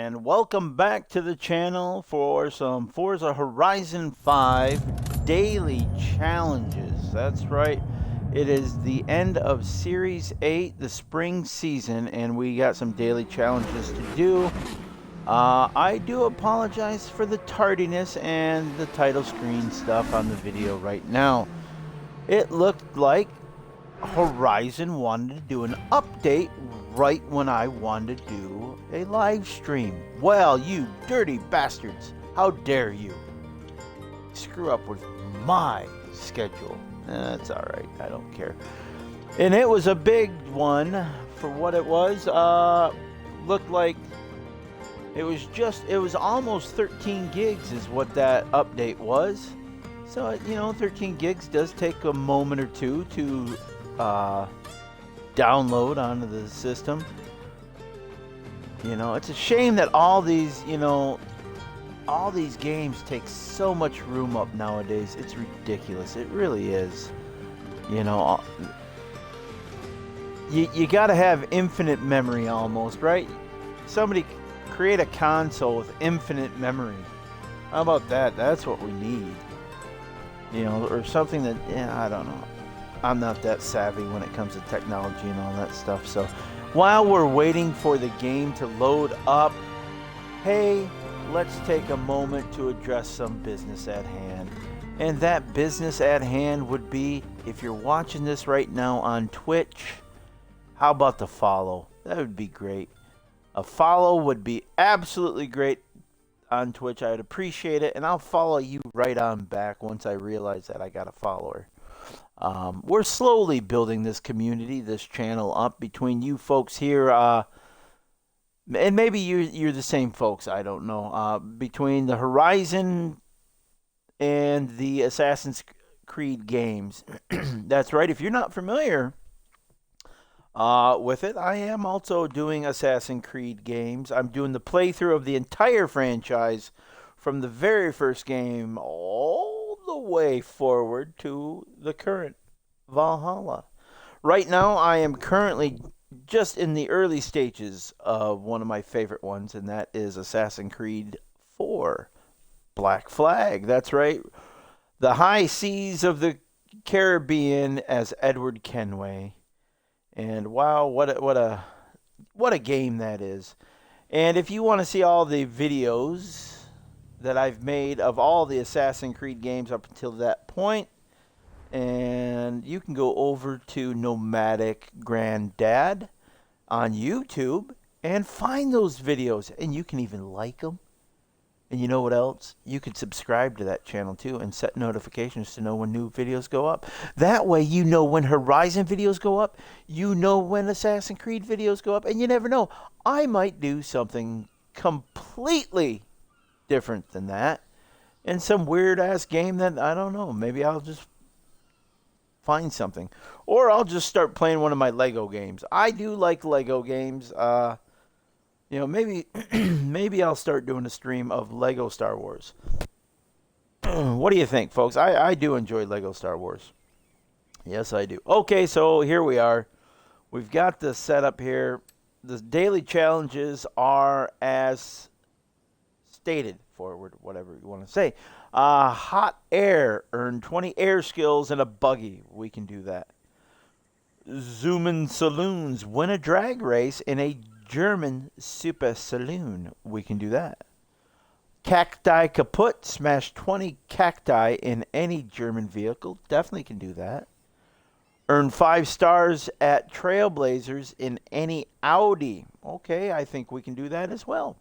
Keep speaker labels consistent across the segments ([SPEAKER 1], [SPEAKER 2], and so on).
[SPEAKER 1] and welcome back to the channel for some Forza Horizon 5 daily challenges. That's right, it is the end of Series 8, the spring season, and we got some daily challenges to do. I do apologize for the tardiness and the title screen stuff on the video right now. It looked like Horizon wanted to do an update right when I wanted to do a live stream. Well, you dirty bastards, how dare you screw up with my schedule. That's alright, I don't care. And it was a big one for what it was. Looked like it was almost 13 gigs is what that update was. So, you know, 13 gigs does take a moment or two to download onto the system. You know, it's a shame that all these games take so much room up nowadays. It's ridiculous. It really is. You know, you got to have infinite memory almost, right? Somebody create a console with infinite memory. How about that? That's what we need. You know, or something that, yeah, I don't know. I'm not that savvy when it comes to technology and all that stuff. So while we're waiting for the game to load up, hey, let's take a moment to address some business at hand. And that business at hand would be, if you're watching this right now on Twitch, how about the follow? That would be great. A follow would be absolutely great on Twitch. I'd appreciate it, and I'll follow you right on back once I realize that I got a follower. We're slowly building this community, this channel up between you folks here, and maybe you're the same folks, I don't know, between the Horizon and the Assassin's Creed games. That's right, if you're not familiar with it, I am also doing Assassin's Creed games. I'm doing the playthrough of the entire franchise from the very first game all the way forward to the current Valhalla. Right now, I am currently just in the early stages of one of my favorite ones, and that is Assassin's Creed 4, Black Flag. That's right, the high seas of the Caribbean as Edward Kenway. And wow, what a game that is. And if you want to see all the videos that I've made of all the Assassin's Creed games up until that point, and you can go over to Nomadic Granddad on YouTube and find those videos, and you can even like them. And you know what else? You can subscribe to that channel too and set notifications to know when new videos go up. That way you know when Horizon videos go up, you know when Assassin's Creed videos go up, and you never know. I might do something completely different than that in some weird ass game that I don't know. Maybe I'll just find something, or I'll just start playing one of my Lego games. I do like Lego games. You know, maybe maybe I'll start doing a stream of Lego Star Wars. What do you think, folks? I do enjoy Lego Star Wars. Yes, I do. Okay, so here we are. We've got the setup here. The daily challenges are as stated, forward, whatever you want to say. Hot air, earn 20 air skills in a buggy. We can do that. Zoomin' Saloons, win a drag race in a German super saloon. We can do that. Cacti kaput, smash 20 cacti in any German vehicle. Definitely can do that. Earn 5 stars at Trailblazers in any Audi. Okay, I think we can do that as well.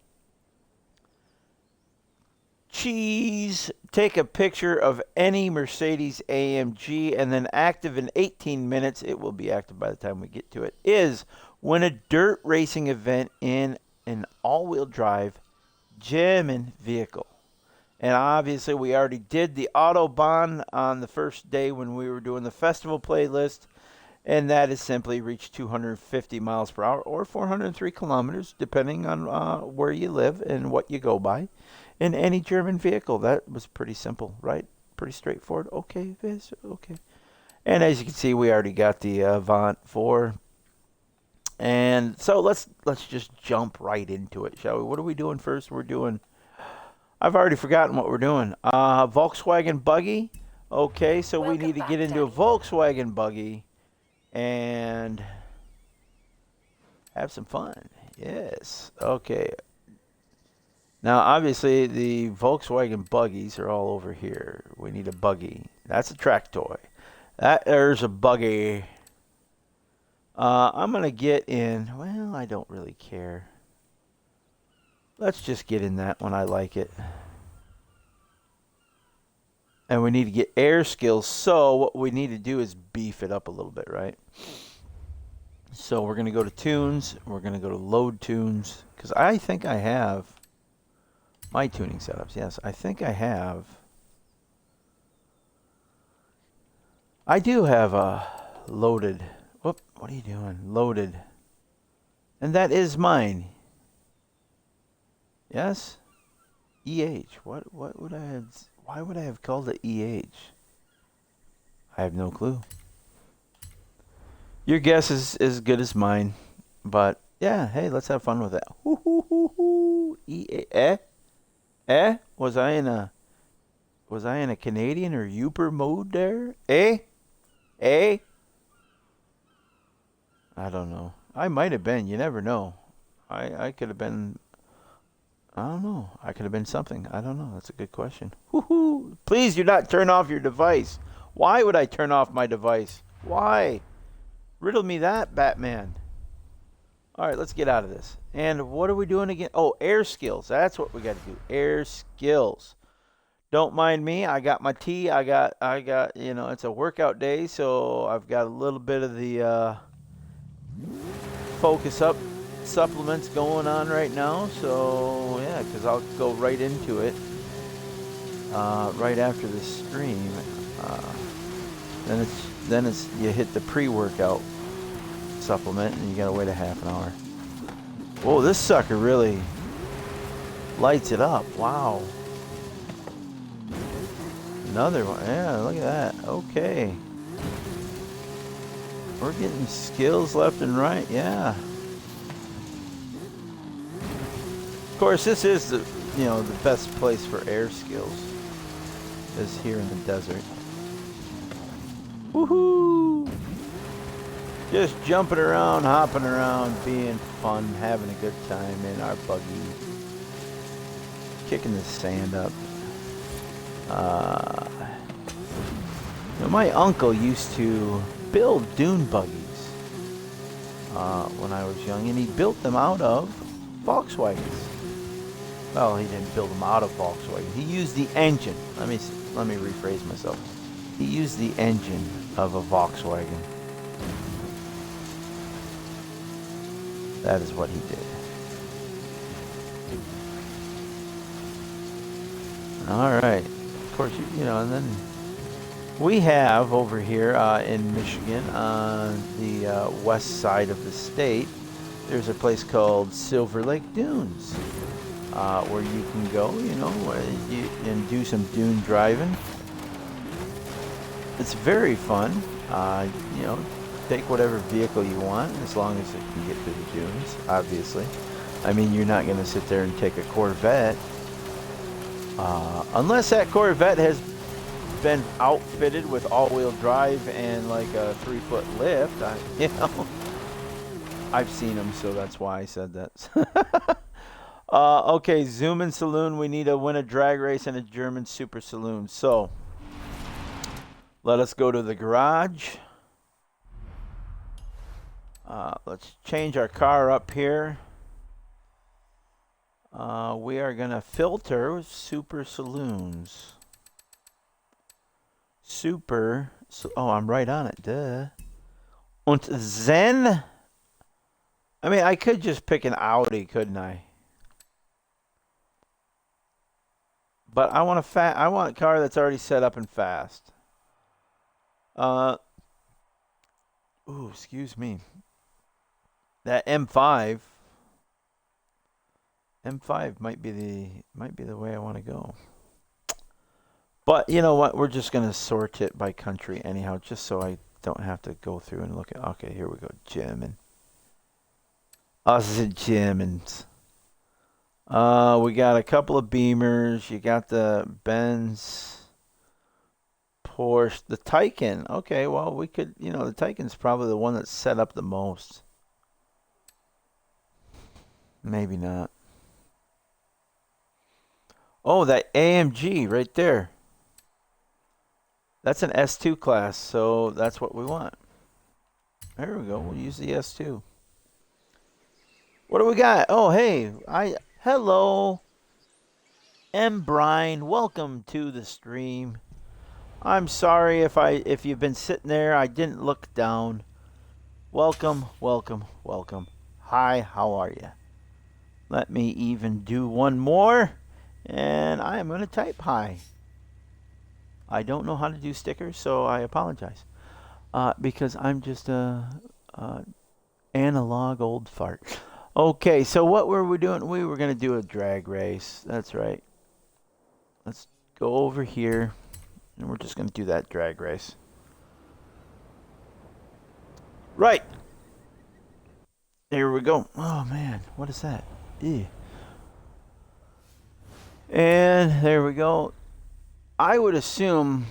[SPEAKER 1] Cheese, take a picture of any Mercedes AMG and then active in 18 minutes. It will be active by the time we get to it. Is win a dirt racing event in an all-wheel drive German vehicle. And obviously we already did the Autobahn on the first day when we were doing the festival playlist, and that is simply reach 250 miles per hour or 403 kilometers depending on where you live and what you go by in any German vehicle. That was pretty simple, right? Pretty straightforward. Okay, Viz, okay. And as you can see, we already got the Avant 4 And so let's just jump right into it, shall we? What are we doing first? I've already forgotten what we're doing. Volkswagen buggy. Okay, so we need to get into a Volkswagen buggy and have some fun. Yes. Okay. Now, obviously, the Volkswagen buggies are all over here. We need a buggy. That's a track toy. There's a buggy. I'm going to get in. Well, I don't really care. Let's just get in that one. I like it. And we need to get air skills. So what we need to do is beef it up a little bit, right? So we're going to go to tunes. We're going to go to load tunes. Because I think I have my tuning setups. Yes, I think I have. I do have a loaded. Whoop, what are you doing? Loaded. And that is mine. Yes? EH. What would I have? Why would I have called it EH? I have no clue. Your guess is as good as mine. But yeah, hey, let's have fun with that. EH. Was I in a Canadian or Uper mode there? I don't know. I might have been. You never know. I could have been. I don't know. I could have been something. I don't know. That's a good question. Woohoo! Please do not turn off your device. Why would I turn off my device? Why? Riddle me that, Batman. All right, let's get out of this. And what are we doing again? Oh, air skills. That's what we got to do. Air skills. Don't mind me. I got my tea. I got, it's a workout day, so I've got a little bit of the Focus Up supplements going on right now. So, yeah, because I'll go right into it right after the stream. Then it's you hit the pre-workout supplement and you gotta wait a half an hour. Whoa, this sucker really lights it up. Wow. Another one. Yeah, look at that. Okay. We're getting skills left and right. Yeah. Of course, this is the best place for air skills is here in the desert. Woohoo! Just jumping around, hopping around, being fun, having a good time in our buggy. Kicking the sand up. My uncle used to build dune buggies when I was young, and he built them out of Volkswagens. Well, he didn't build them out of Volkswagen. He used the engine. Let me rephrase myself. He used the engine of a Volkswagen. That is what he did. All right. Of course, and then we have over here in Michigan on the west side of the state, there's a place called Silver Lake Dunes where you can go, and do some dune driving. It's very fun. Take whatever vehicle you want as long as it can get to the dunes, obviously. I mean, you're not going to sit there and take a Corvette. Unless that Corvette has been outfitted with all-wheel drive and like a 3-foot lift. I've seen them, so that's why I said that. Okay, Zoom and Saloon. We need to win a drag race in a German super saloon. So, let us go to the garage. Let's change our car up here. We are going to filter super saloons. Oh, I'm right on it. Duh. Und then, I mean, I could just pick an Audi, couldn't I? But I want a car that's already set up and fast. Ooh, excuse me. That M5 might be the way I want to go. But you know what? We're just going to sort it by country anyhow, just so I don't have to go through and look at. Okay, here we go. German. Us Germans. We got a couple of Beamers. You got the Benz, Porsche, the Taycan. Okay, well, we could, you know, the Taycan's probably the one that's set up the most. Maybe not. Oh, that AMG right there. That's an S2 class, so that's what we want. There we go. We'll use the S2. What do we got? Oh, hey. Hello. M. Brine. Welcome to the stream. I'm sorry if you've been sitting there. I didn't look down. Welcome, welcome, welcome. Hi, how are you? Let me even do one more, and I am going to type hi. I don't know how to do stickers, so I apologize. Because I'm just a analog old fart. Okay, so what were we doing? We were going to do a drag race. That's right. Let's go over here, and we're just going to do that drag race. Right. There we go. Oh, man. What is that? Ew. And there we go. I would assume,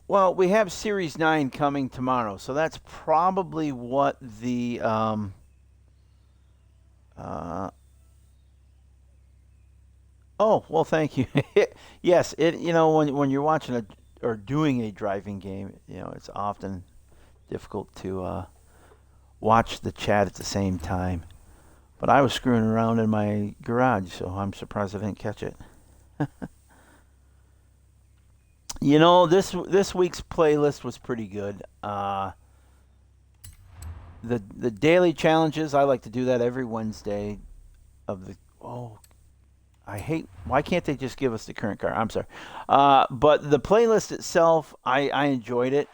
[SPEAKER 1] well, we have Series 9 coming tomorrow, so that's probably what the oh, well, thank you. Yes, you know, when you're watching or doing a driving game, you know, it's often difficult to watch the chat at the same time. But I was screwing around in my garage, so I'm surprised I didn't catch it. You know, this week's playlist was pretty good. The daily challenges, I like to do that every Wednesday. Why can't they just give us the current car? I'm sorry. But the playlist itself, I enjoyed it.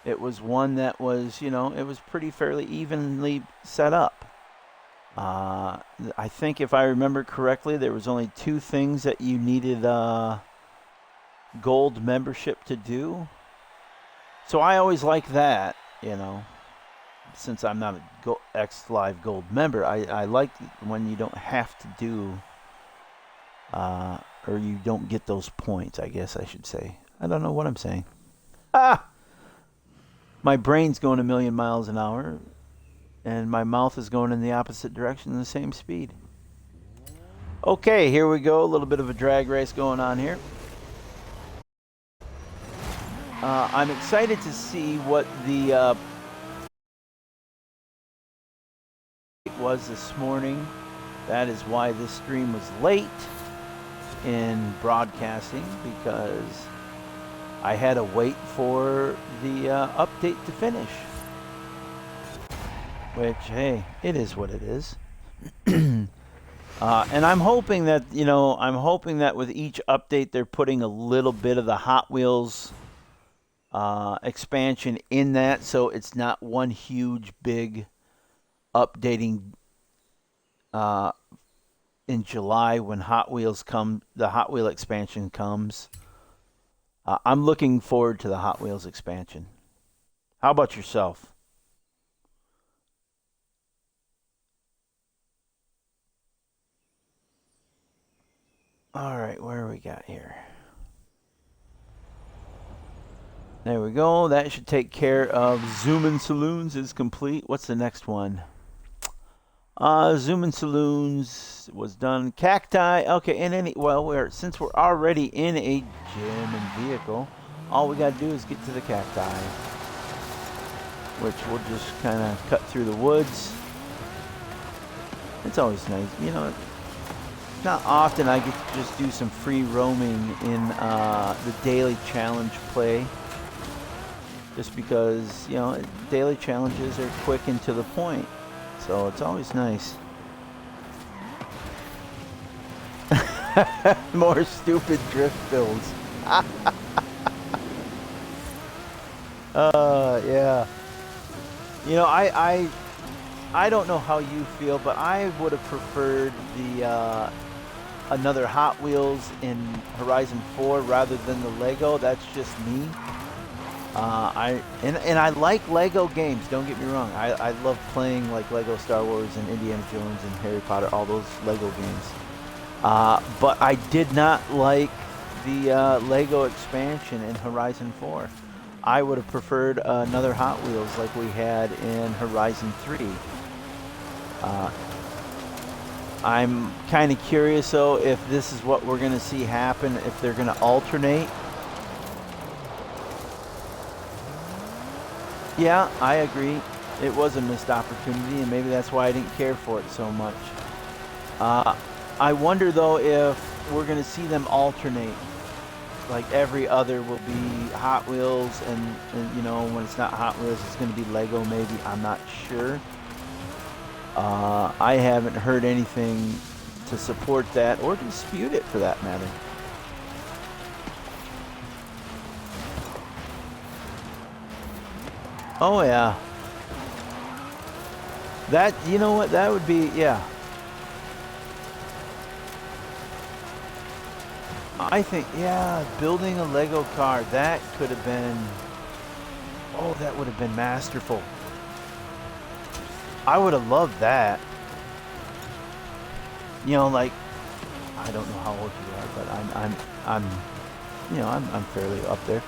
[SPEAKER 1] It was one that was, you know, it was pretty fairly evenly set up. I think if I remember correctly, there was only 2 things that you needed gold membership to do. So I always like that, you know. Since I'm not a X Live Gold member, I like when you don't have to do, or you don't get those points, I guess I should say. I don't know what I'm saying. My brain's going a million miles an hour, and my mouth is going in the opposite direction in the same speed. Okay, here we go. A little bit of a drag race going on here. I'm excited to see what the was this morning. That is why this stream was late in broadcasting, because I had to wait for the update to finish. Which, hey, it is what it is. And I'm hoping that, you know, with each update they're putting a little bit of the Hot Wheels expansion in that, so it's not one huge big updating in July when the Hot Wheel expansion comes. I'm looking forward to the Hot Wheels expansion. How about yourself? All right, where we got here? There we go. That should take care of Zoomin' Saloons is complete. What's the next one? Zoomin' Saloons was done. Cacti. Okay, since we're already in a gym and vehicle, all we got to do is get to the cacti, which we'll just kind of cut through the woods. It's always nice, you know. Not often I get to just do some free roaming in the daily challenge play. Just because, you know, daily challenges are quick and to the point. So it's always nice. More stupid drift builds. Yeah. You know, I don't know how you feel, but I would have preferred the another Hot Wheels in Horizon 4 rather than the Lego. That's just me. And I like Lego games. Don't get me wrong. I love playing like Lego Star Wars and Indiana Jones and Harry Potter, all those Lego games. But I did not like the Lego expansion in Horizon 4. I would have preferred another Hot Wheels like we had in Horizon 3. Uh, I'm kind of curious though if this is what we're going to see happen, if they're going to alternate. Yeah, I agree. It was a missed opportunity, and maybe that's why I didn't care for it so much. Uh, I wonder though if we're going to see them alternate. Like every other will be Hot Wheels, and you know, when it's not Hot Wheels, it's going to be Lego maybe. I'm not sure. I haven't heard anything to support that or dispute it for that matter. Oh yeah. That, you know what, that would be, yeah. I think, yeah, building a Lego car, that could have been, oh, that would have been masterful. I would have loved that. You know, like, I don't know how old you are, but I'm, you know, I'm fairly up there.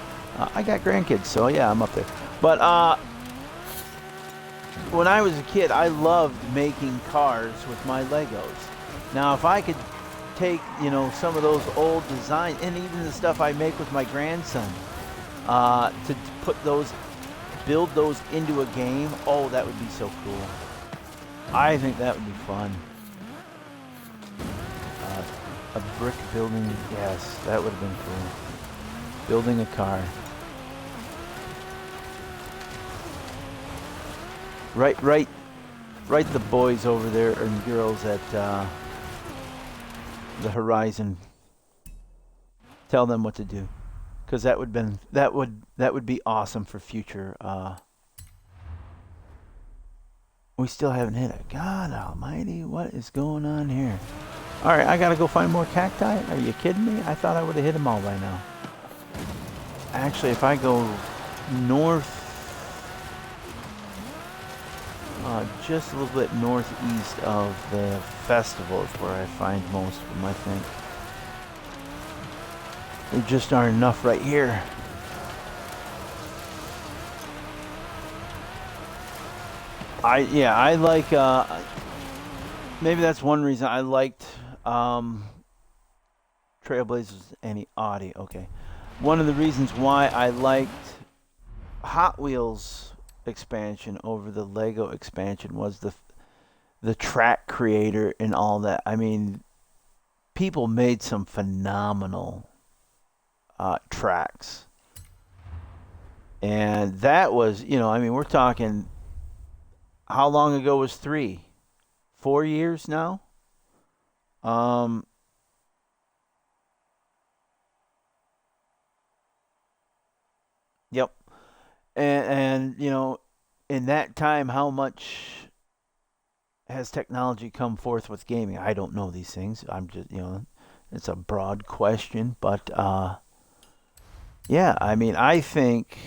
[SPEAKER 1] I got grandkids, so yeah, I'm up there. But when I was a kid, I loved making cars with my Legos. Now, if I could take, you know, some of those old designs, and even the stuff I make with my grandson, to put those, build those into a game, oh, that would be so cool. I think that would be fun. A brick building, yes, that would have been cool. Building a car. Right the boys over there and girls at the Horizon. Tell them what to do, because that would be awesome for future. We still haven't hit it. God Almighty, what is going on here? All right, I gotta go find more cacti. Are you kidding me? I thought I would have hit them all by now. Actually, if I go north. Just a little bit northeast of the festival is where I find most of them, I think. There just aren't enough right here. I like, maybe that's one reason I liked Trailblazers and Audi. Okay. One of the reasons why I liked Hot Wheels expansion over the Lego expansion was the track creator and all that. I mean, people made some phenomenal tracks, and that was, you know, I mean, we're talking, how long ago was 3? 4 years now. Um, yep. And you know, in that time, how much has technology come forth with gaming? I don't know these things. I'm just, you know, it's a broad question, but yeah, I mean, I think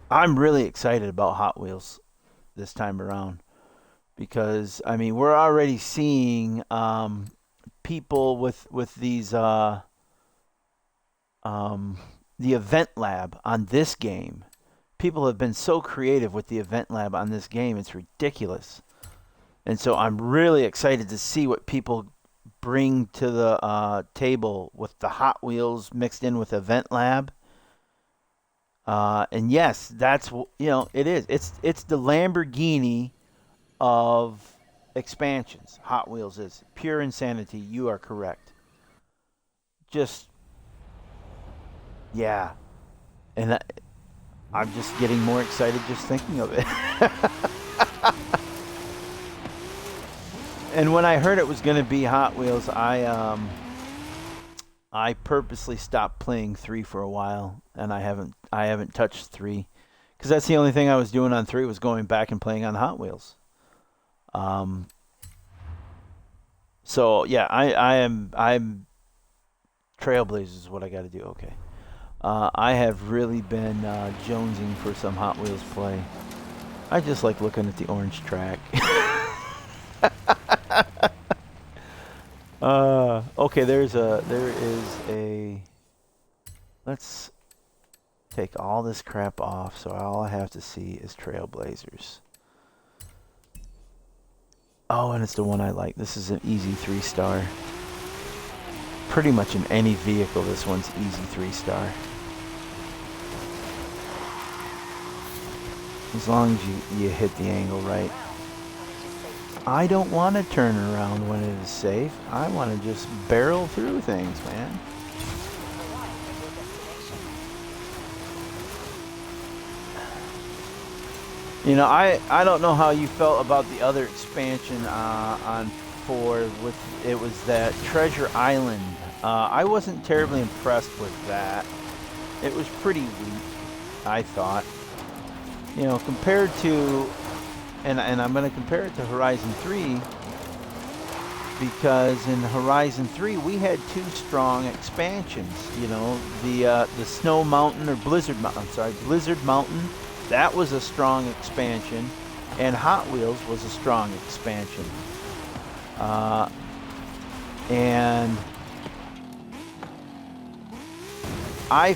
[SPEAKER 1] I'm really excited about Hot Wheels this time around because I mean, we're already seeing people with these um, the event lab on this game. People have been so creative with the event lab on this game; it's ridiculous. And so I'm really excited to see what people bring to the table with the Hot Wheels mixed in with Event Lab. And yes, that's, you know, it is. It's the Lamborghini of expansions. Hot Wheels is pure insanity. You are correct. Just, yeah, and I'm just getting more excited just thinking of it. And when I heard it was going to be Hot Wheels, I purposely stopped playing 3 for a while, and I haven't touched 3 because that's the only thing I was doing on 3 was going back and playing on Hot Wheels. Um, so yeah, I'm Trailblazers is what I got to do. Okay. I have really been jonesing for some Hot Wheels play. I just like looking at the orange track. Okay, there is a. Let's take all this crap off, so all I have to see is Trailblazers. Oh, and it's the one I like. This is an easy 3-star. Pretty much in any vehicle, this one's easy 3-star. As long as you hit the angle right. I don't want to turn around when it is safe. I want to just barrel through things, man. You know, I don't know how you felt about the other expansion on 4. It was that Treasure Island. I wasn't terribly impressed with that. It was pretty weak, I thought. You know, compared to, and I'm going to compare it to Horizon 3, because in Horizon 3 we had 2 strong expansions. You know, the Snow Mountain, or Blizzard Mountain. I'm sorry, Blizzard Mountain. That was a strong expansion, and Hot Wheels was a strong expansion. And I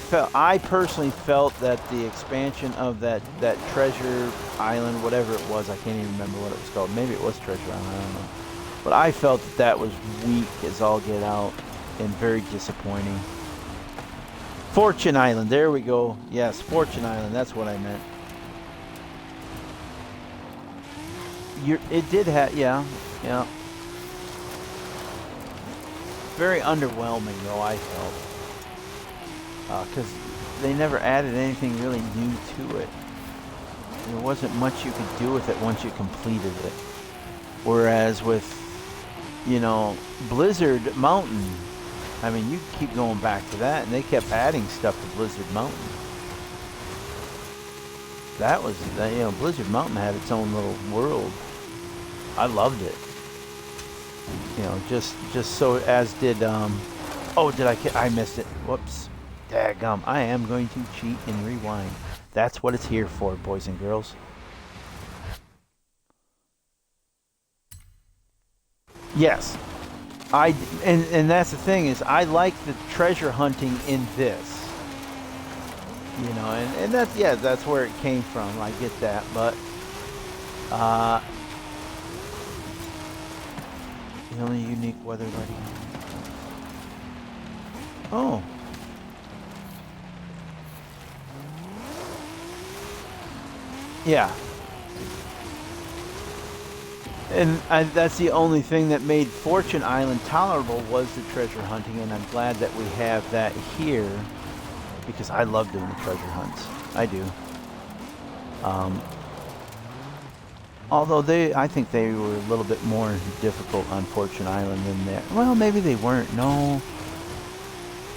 [SPEAKER 1] personally felt that the expansion of that Treasure Island, whatever it was, I can't even remember what it was called. Maybe it was Treasure Island, I don't know. But I felt that was weak as all get out and very disappointing. Fortune Island, there we go. Yes, Fortune Island, that's what I meant. It did have, yeah. Very underwhelming, though, I felt. Because they never added anything really new to it. There wasn't much you could do with it once you completed it. Whereas with, you know, Blizzard Mountain, I mean, you keep going back to that, and they kept adding stuff to Blizzard Mountain. That was, you know, Blizzard Mountain had its own little world. I loved it. You know, just so as did, oh, I missed it. Whoops. Daggum. I am going to cheat and rewind. That's what it's here for, boys and girls. Yes. And that's the thing, is I like the treasure hunting in this. You know, and that's, yeah, that's where it came from. I get that, but the only unique weather lighting. Oh. Yeah. And that's the only thing that made Fortune Island tolerable, was the treasure hunting, and I'm glad that we have that here, because I love doing the treasure hunts. I do. Although I think they were a little bit more difficult on Fortune Island than that. Well, maybe they weren't. No.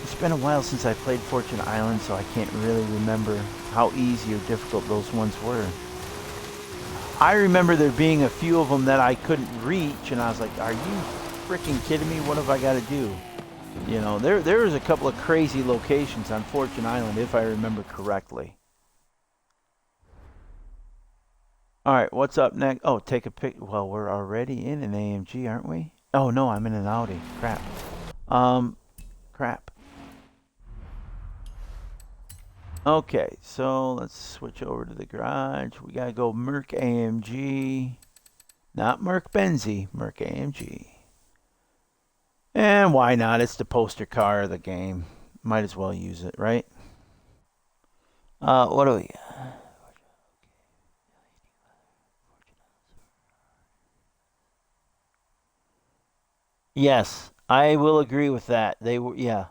[SPEAKER 1] It's been a while since I played Fortune Island, so I can't really remember how easy or difficult those ones were. I remember there being a few of them that I couldn't reach, and I was like, are you freaking kidding me? What have I got to do? You know, there was a couple of crazy locations on Fortune Island, if I remember correctly. All right, what's up next? Oh, take a pic. Well, we're already in an AMG, aren't we? Oh, no, I'm in an Audi. Crap. Crap. Okay, so let's switch over to the garage. We got to go Merc AMG. Not Merc Benzie, Merc AMG. And why not? It's the poster car of the game. Might as well use it, right? What do we got? Yes, I will agree with that. They were, yeah.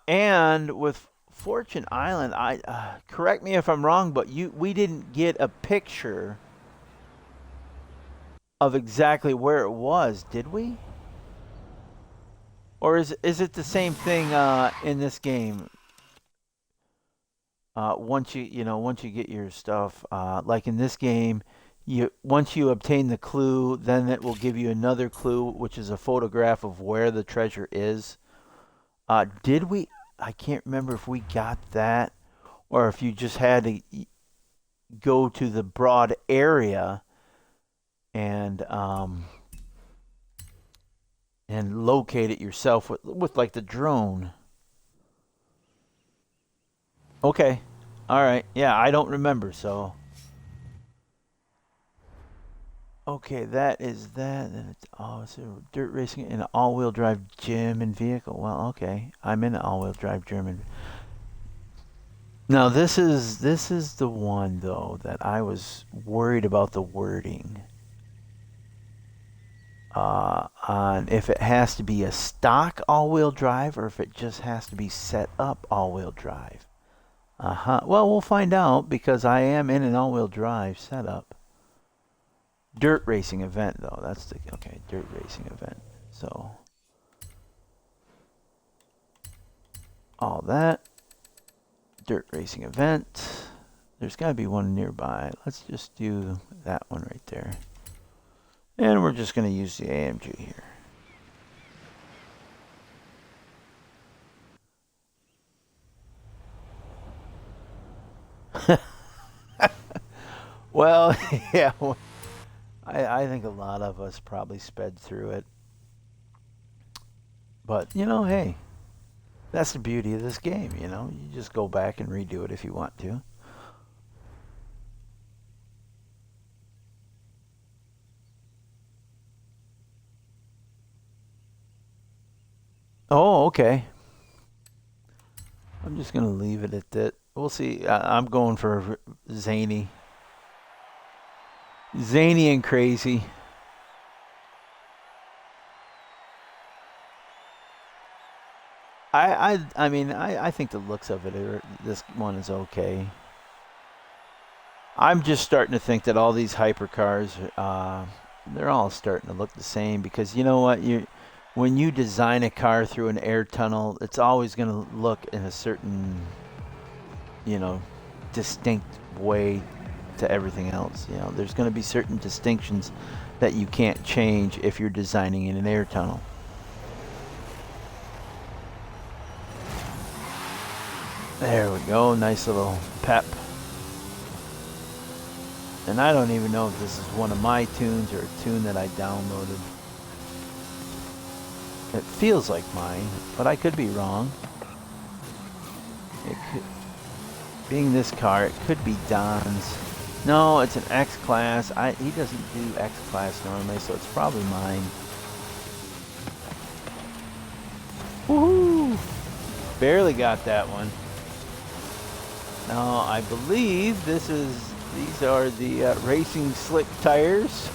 [SPEAKER 1] And with Fortune Island, I correct me if I'm wrong, but we didn't get a picture of exactly where it was, did we? Or is it the same thing in this game? Once you get your stuff, like in this game, once you obtain the clue, then it will give you another clue, which is a photograph of where the treasure is. Did we? I can't remember if we got that or if you just had to go to the broad area and locate it yourself with like the drone. Okay. All right. Yeah, I don't remember, so. Okay, that is that. And it's a dirt racing in an all-wheel drive German vehicle. Well, okay, I'm in an all-wheel drive German. Now this is the one though that I was worried about the wording. On if it has to be a stock all-wheel drive or if it just has to be set up all-wheel drive. Well, we'll find out because I am in an all-wheel drive setup. Dirt racing event though. That's the okay, dirt racing event. So all that dirt racing event. There's got to be one nearby. Let's just do that one right there. And we're just going to use the AMG here. Well, yeah. I think a lot of us probably sped through it. But, hey, that's the beauty of this game, You just go back and redo it if you want to. Oh, okay. I'm just going to leave it at that. We'll see. I'm going for zany. Zany and crazy. I mean, I think the looks of it, this one is okay. I'm just starting to think that all these hypercars, they're all starting to look the same because you know what? When you design a car through an air tunnel, it's always going to look in a certain, distinct way to everything else. There's going to be certain distinctions that you can't change if you're designing in an air tunnel. There we go, nice little pep. And I don't even know if this is one of my tunes or a tune that I downloaded. It feels like mine, but I could be wrong. It could, being this car, it could be Don's. No, it's an X Class. He doesn't do X Class normally, so it's probably mine. Woohoo! Barely got that one. Now, I believe these are the racing slick tires.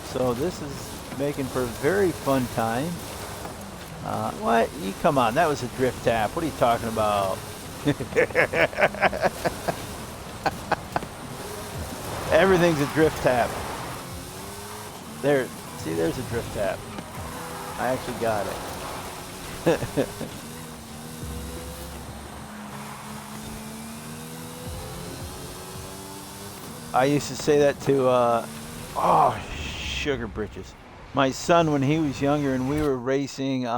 [SPEAKER 1] So this is making for a very fun time. What? Come on, that was a drift tap. What are you talking about? Everything's a drift tap. There, see, there's a drift tap. I actually got it. I used to say that to, sugar britches. My son, when he was younger and we were racing, it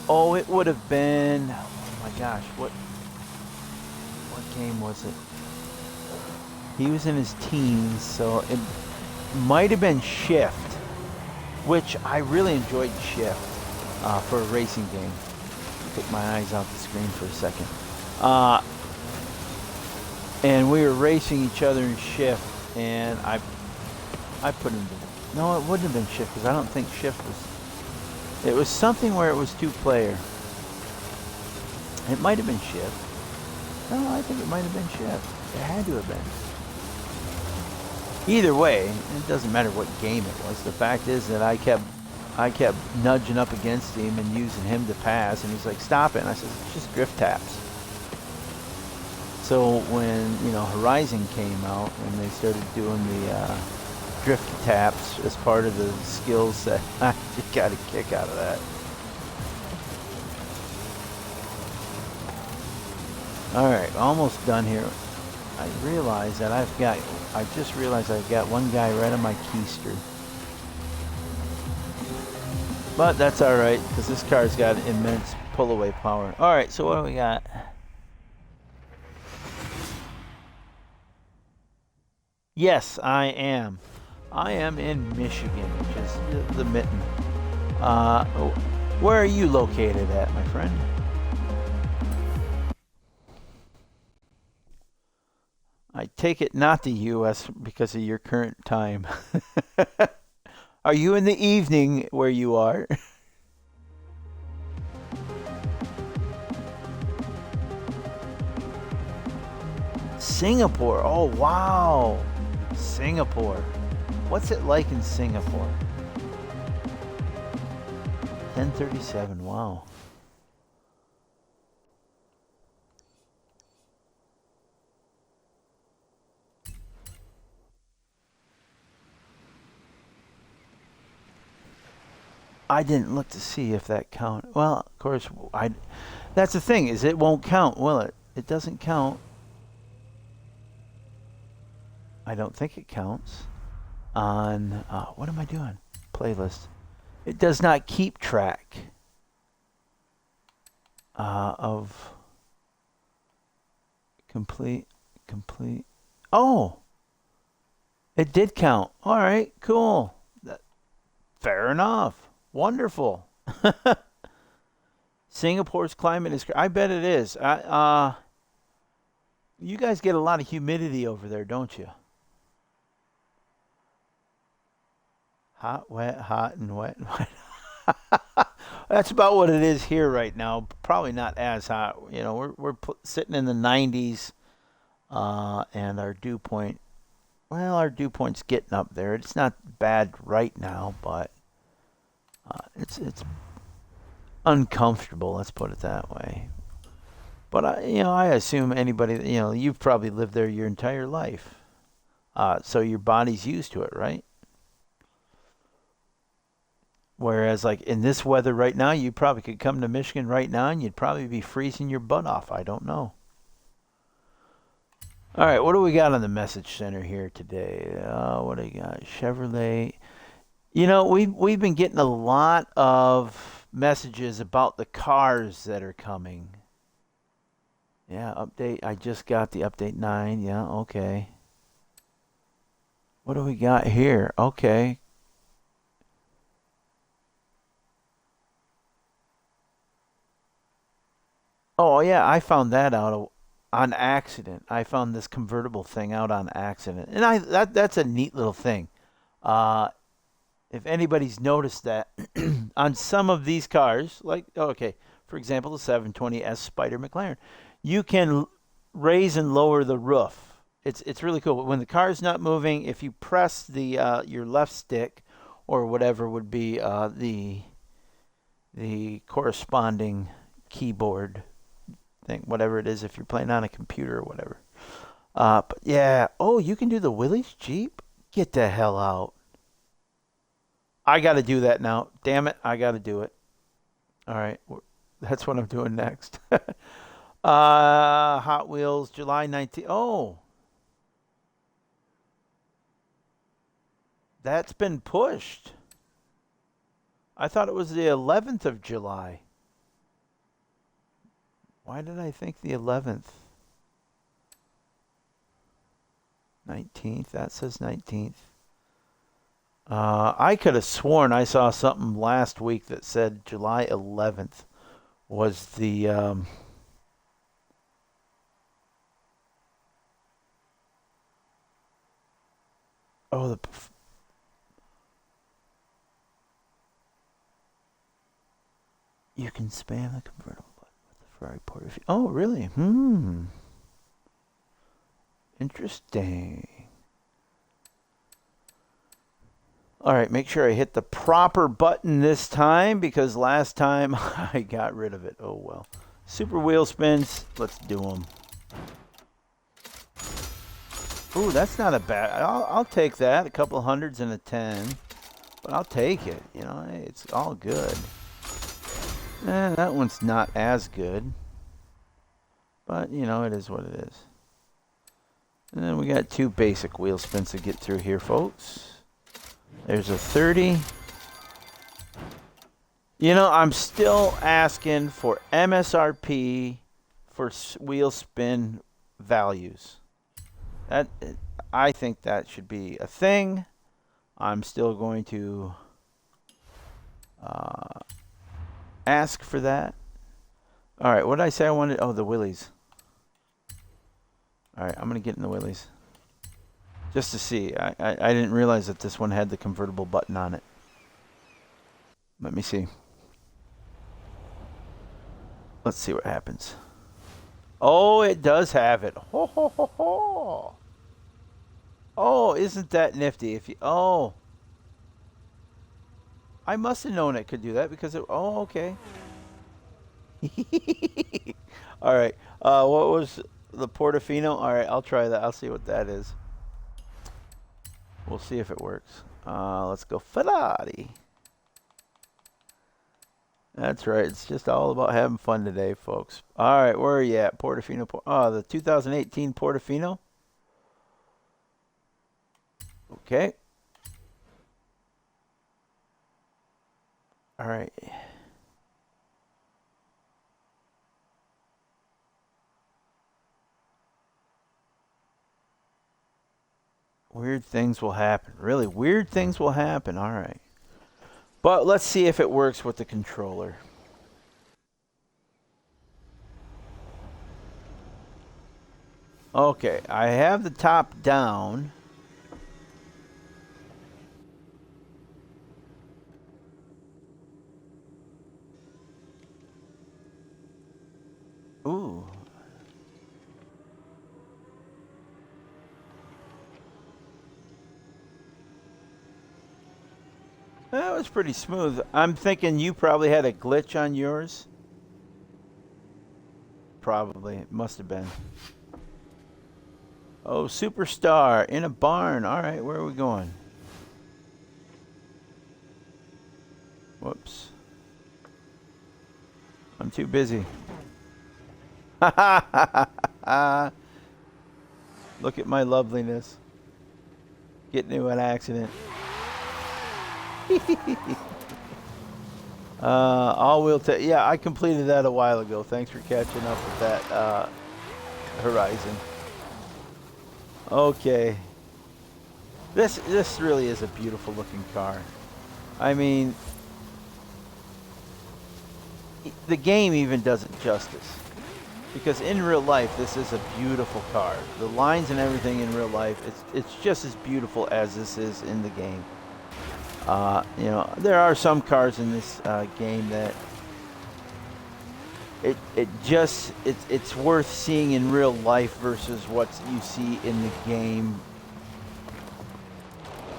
[SPEAKER 1] would have been, oh my gosh, what game was it? He was in his teens, so it might have been Shift, which I really enjoyed Shift for a racing game. Took my eyes off the screen for a second. And we were racing each other in Shift, and I put him to, no, it wouldn't have been Shift, because I don't think Shift was, it was something where it was two-player. It might have been Shift. No, I think it might have been Shift. It had to have been. Either way, it doesn't matter what game it was. The fact is that I kept nudging up against him and using him to pass, and he's like, stop it. And I said, it's just drift taps. So when, Horizon came out and they started doing the drift taps as part of the skill set, I just got a kick out of that. Alright, almost done here. I realize that I just realized I've got one guy right on my keister. But that's alright, because this car's got immense pull-away power. Alright, so what do we got? Yes, I am. I am in Michigan, which is the mitten. Where are you located at, my friend? I take it not the U.S. because of your current time. Are you in the evening where you are? Singapore. Oh, wow. Singapore. What's it like in Singapore? 1037. Wow. I didn't look to see if that count. Well, of course, that's the thing, is it won't count, will it? It doesn't count. I don't think it counts on, what am I doing? Playlist. It does not keep track of complete. Oh, it did count. All right, cool. Fair enough. Wonderful. Singapore's climate is. I bet it is. You guys get a lot of humidity over there, don't you? Hot, and wet. That's about what it is here right now. Probably not as hot. You know, we're sitting in the 90s, and our dew point. Well, our dew point's getting up there. It's not bad right now, but it's uncomfortable. Let's put it that way. But I assume anybody, you've probably lived there your entire life, so your body's used to it, right? Whereas, like in this weather right now, you probably could come to Michigan right now, and you'd probably be freezing your butt off. I don't know. All right, what do we got on the message center here today? What do we got? Chevrolet. We've been getting a lot of messages about the cars that are coming. Yeah, update. I just got the update 9. Yeah, okay. What do we got here? Okay. Oh, yeah, I found that out on accident. I found this convertible thing out on accident. And that's a neat little thing. If anybody's noticed that on some of these cars, like, okay, for example, the 720S Spider McLaren, you can raise and lower the roof. It's really cool. When the car's not moving, if you press the your left stick or whatever would be the corresponding keyboard thing, whatever it is, if you're playing on a computer or whatever. But yeah, oh, you can do the Willys Jeep? Get the hell out. I got to do that now. Damn it, I got to do it. All right, that's what I'm doing next. Hot Wheels, July 19th. Oh, that's been pushed. I thought it was the 11th of July. Why did I think the 11th? 19th, that says 19th. I could have sworn I saw something last week that said July 11th was the you can spam the convertible button with the Ferrari port. Oh, really? Interesting. All right, make sure I hit the proper button this time because last time I got rid of it. Oh, well. Super wheel spins. Let's do them. Ooh, that's not a bad... I'll take that. A couple hundreds and a 10. But I'll take it. Hey, it's all good. That one's not as good. But, it is what it is. And then we got 2 basic wheel spins to get through here, folks. There's a 30. You know, I'm still asking for MSRP for wheel spin values. I think that should be a thing. I'm still going to ask for that. All right, what did I say I wanted? Oh, the Willies. All right, I'm going to get in the Willies. Just to see. I didn't realize that this one had the convertible button on it. Let me see. Let's see what happens. Oh, it does have it. Ho, ho, ho, ho. Oh, isn't that nifty? Oh. I must have known it could do that because it... Oh, okay. All right. What was the Portofino? All right, I'll try that. I'll see what that is. We'll see if it works. Let's go Ferrari. That's right. It's just all about having fun today, folks. All right, where are you at? Portofino. Oh, the 2018 Portofino. Okay. All right. Weird things will happen. Really, weird things will happen. All right. But let's see if it works with the controller. Okay, I have the top down. Ooh. That was pretty smooth. I'm thinking you probably had a glitch on yours. Probably. It must have been. Oh, Superstar in a barn. All right, where are we going? Whoops. I'm too busy. Look at my loveliness. Getting into an accident. Yeah, I completed that a while ago. Thanks for catching up with that Horizon. Okay. This really is a beautiful looking car. I mean, the game even does it justice. Because in real life, this is a beautiful car. The lines and everything in real life, it's just as beautiful as this is in the game. You know, there are some cars in this game that it's worth seeing in real life versus what you see in the game.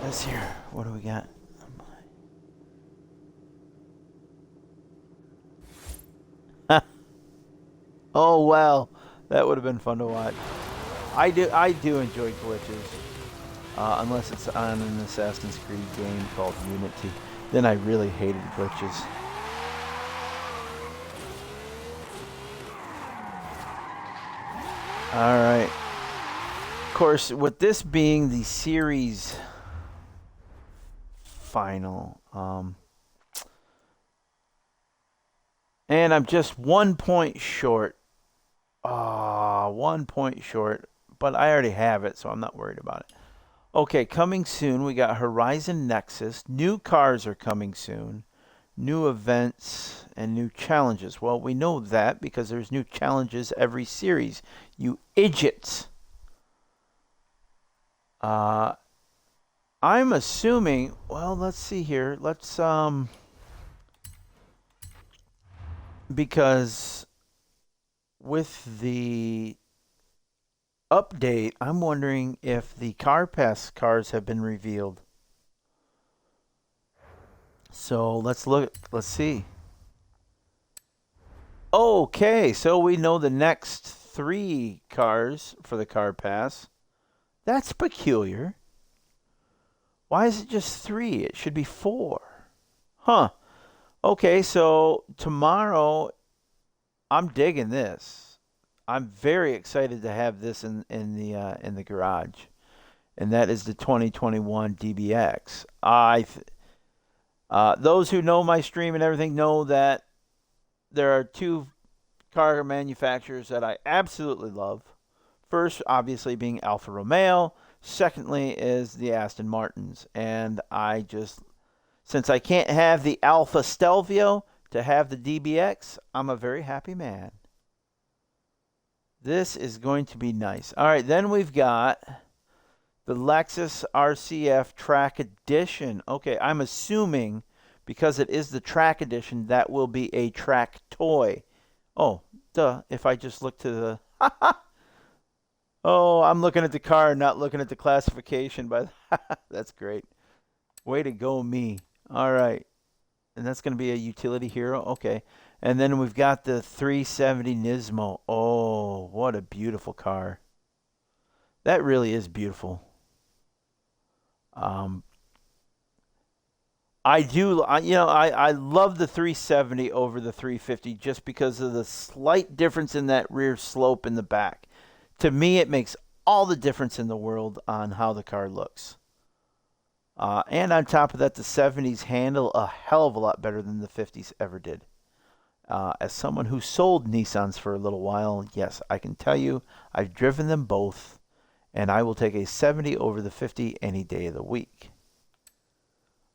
[SPEAKER 1] Let's hear. What do we got? Oh wow, that would have been fun to watch. I do enjoy glitches. Unless it's on an Assassin's Creed game called Unity. Then I really hated glitches. Alright. Of course, with this being the series final, and I'm just 1 point short. 1 point short. But I already have it, so I'm not worried about it. Okay, coming soon, we got Horizon Nexus. New cars are coming soon. New events and new challenges. Well, we know that because there's new challenges every series. You idiots. I'm assuming, well, let's see here. Let's, because with the update, I'm wondering if the Car Pass cars have been revealed. So let's look. Let's see. Okay, so we know the next 3 cars for the Car Pass. That's peculiar. Why is it just 3? It should be 4. Huh. Okay, so tomorrow, I'm digging this. I'm very excited to have this in the garage, and that is the 2021 DBX. Those who know my stream and everything know that there are two car manufacturers that I absolutely love. First, obviously, being Alfa Romeo. Secondly, is the Aston Martins. And since I can't have the Alfa Stelvio to have the DBX, I'm a very happy man. This is going to be nice. All right, then we've got the Lexus RCF Track Edition. Okay, I'm assuming because it is the Track Edition, that will be a track toy. Oh, duh. If I just look to the... Oh, I'm looking at the car, not looking at the classification. That's great. Way to go, me. All right. And that's going to be a utility hero. Okay. And then we've got the 370 Nismo. Oh, what a beautiful car. That really is beautiful. I love the 370 over the 350 just because of the slight difference in that rear slope in the back. To me, it makes all the difference in the world on how the car looks. And on top of that, the 70s handle a hell of a lot better than the 50s ever did. As someone who sold Nissans for a little while, yes, I can tell you I've driven them both, and I will take a 70 over the 50 any day of the week.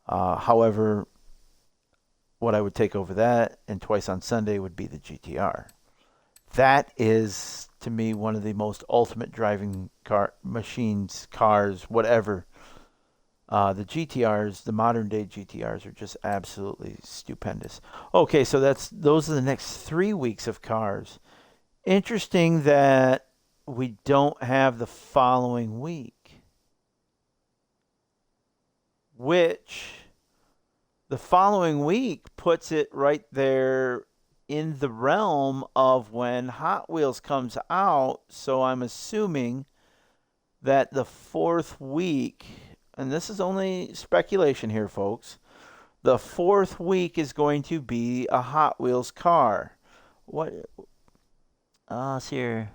[SPEAKER 1] However, what I would take over that and twice on Sunday would be the GTR. That is, to me, one of the most ultimate driving cars, whatever. The GTRs, the modern day GTRs, are just absolutely stupendous. Okay, so those are the next 3 weeks of cars. Interesting that we don't have the following week, which the following week puts it right there in the realm of when Hot Wheels comes out. So I'm assuming that the fourth week, and this is only speculation here, folks, the fourth week is going to be a Hot Wheels car. What? It's here.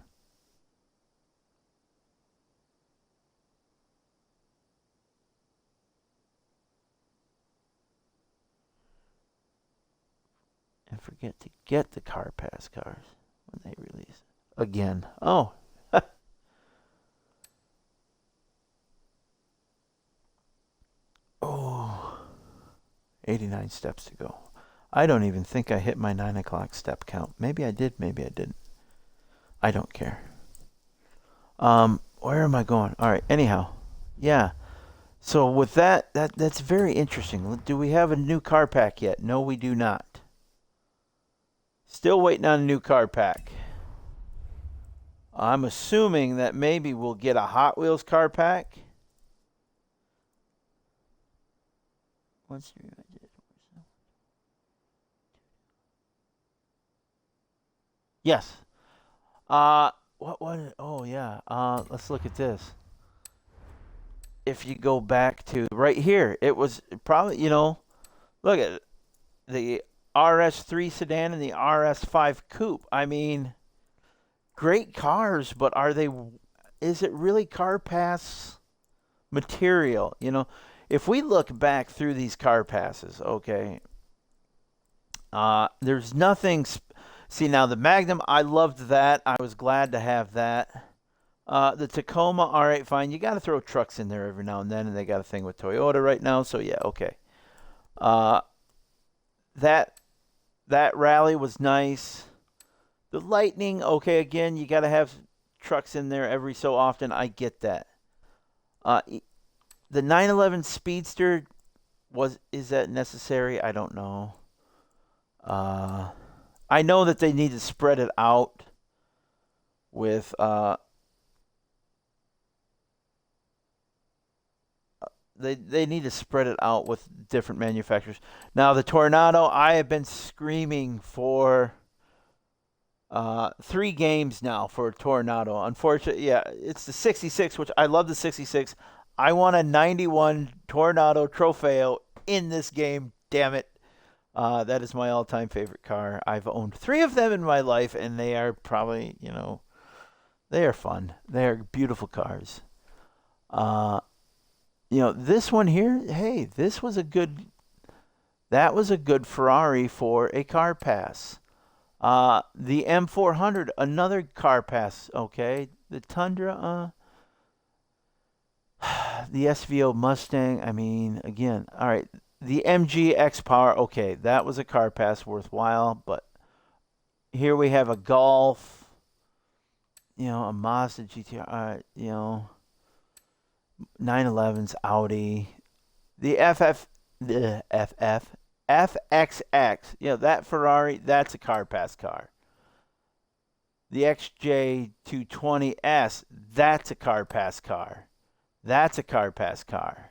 [SPEAKER 1] And forget to get the Car Pass cars when they release again. Oh. Oh. 89 steps to go. I don't even think I hit my 9 o'clock step count. Maybe I did, maybe I didn't. I don't care. Where am I going? All right, anyhow. Yeah. So with that's very interesting. Do we have a new car pack yet? No, we do not. Still waiting on a new car pack. I'm assuming that maybe we'll get a Hot Wheels car pack. Yes. Oh yeah. Let's look at this. If you go back to right here, it was probably, look at it. The RS3 sedan and the RS5 coupe. I mean, great cars, but is it really car pass material? If we look back through these car passes, okay, there's nothing. See, now the Magnum, I loved that. I was glad to have that. The Tacoma, all right, fine. You got to throw trucks in there every now and then, and they got a thing with Toyota right now, so yeah, okay. That rally was nice. The Lightning, okay, again, you got to have trucks in there every so often. I get that. The 911 Speedster, is that necessary? I don't know. I know that they need to spread it out with they need to spread it out with different manufacturers. Now the Tornado, I have been screaming for 3 games now for a Tornado. Unfortunately, yeah, it's the 66, which I love the 66. I want a 91 Tornado Trofeo in this game, damn it. That is my all-time favorite car. I've owned 3 of them in my life, and they are probably, They are fun. They are beautiful cars. Uh, this one here, hey, that was a good Ferrari for a car pass. The M400, another car pass, okay. The Tundra, the SVO Mustang, I mean, again, all right. The MG X Power, okay, that was a car pass worthwhile, but here we have a Golf, a Mazda GTR, 911's Audi, the FXX, that Ferrari, that's a car pass car. The XJ220S, that's a car pass car. That's a car pass car.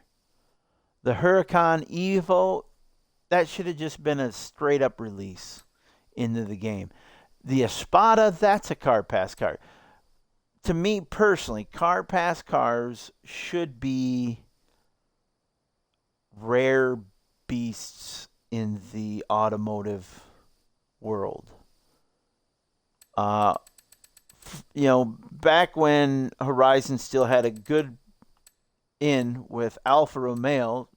[SPEAKER 1] The Huracan Evo, that should have just been a straight up release into the game. The Espada, that's a car pass car. To me personally, car pass cars should be rare beasts in the automotive world. Back when Horizon still had a good in with Alfa Romeo,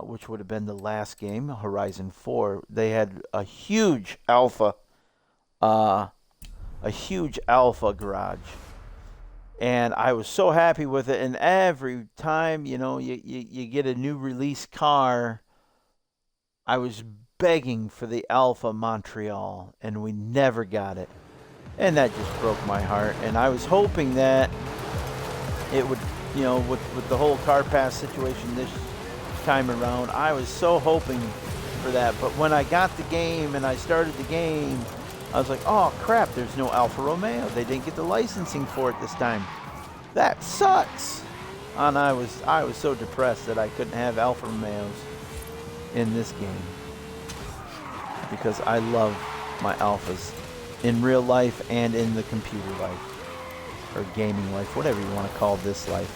[SPEAKER 1] which would have been the last game, Horizon 4, they had a huge Alfa garage. And I was so happy with it. And every time, you get a new release car, I was begging for the Alfa Montreal, and we never got it. And that just broke my heart. And I was hoping that it would, with the whole car pass situation this time around, I was so hoping for that. But when I got the game and I started the game, I was like, oh crap, there's no Alfa Romeo. They didn't get the licensing for it this time. That sucks. And I was so depressed that I couldn't have Alfa Romeos in this game, because I love my Alphas in real life and in the computer life, or gaming life, whatever you want to call this life.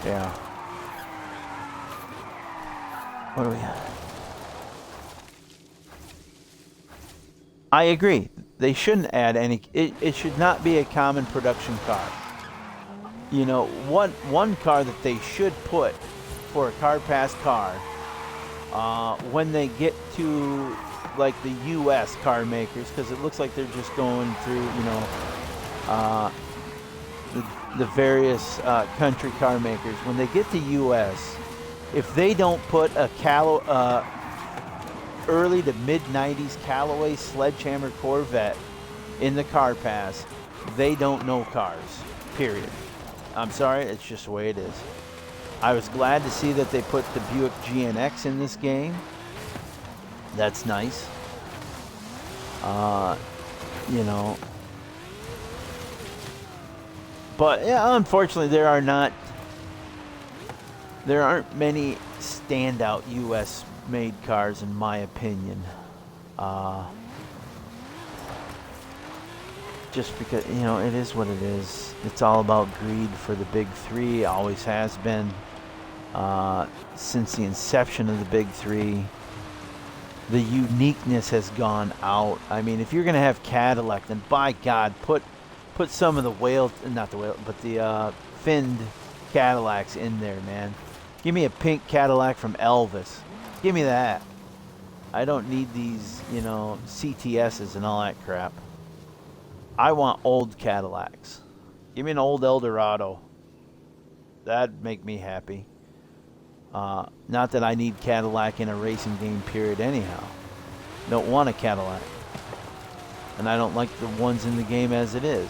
[SPEAKER 1] Yeah. What do we have? I agree. They shouldn't add any. It should not be a common production car. One car that they should put for a car pass car, when they get to like the U.S. car makers, because it looks like they're just going through, the various country car makers. When they get to U.S., if they don't put a early to mid 90s Callaway Sledgehammer Corvette in the car pass, they don't know cars, period. I'm sorry, it's just the way it is. I was glad to see that they put the Buick GNX in this game. That's nice. But yeah, unfortunately there aren't many standout US made cars in my opinion. Just because, it is what it is. It's all about greed for the big three, always has been. Since the inception of the big three, the uniqueness has gone out. I mean, if you're going to have Cadillac, then by God, put some of the the finned Cadillacs in there, man. Give me a pink Cadillac from Elvis. Give me that. I don't need these, CTSs and all that crap. I want old Cadillacs. Give me an old Eldorado. That'd make me happy. Not that I need Cadillac in a racing game, period, anyhow. Don't want a Cadillac. And I don't like the ones in the game as it is.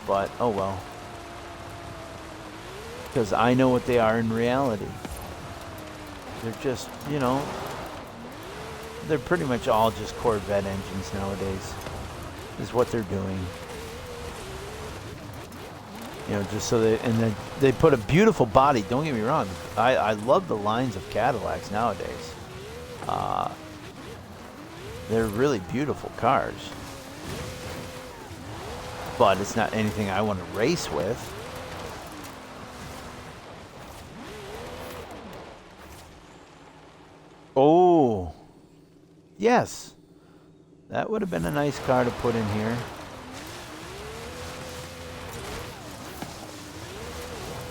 [SPEAKER 1] But, oh well. Because I know what they are in reality. They're just, they're pretty much all just Corvette engines nowadays. Is what they're doing. Just so they put a beautiful body. Don't get me wrong. I love the lines of Cadillacs nowadays. They're really beautiful cars. But it's not anything I want to race with. Oh, yes. That would have been a nice car to put in here.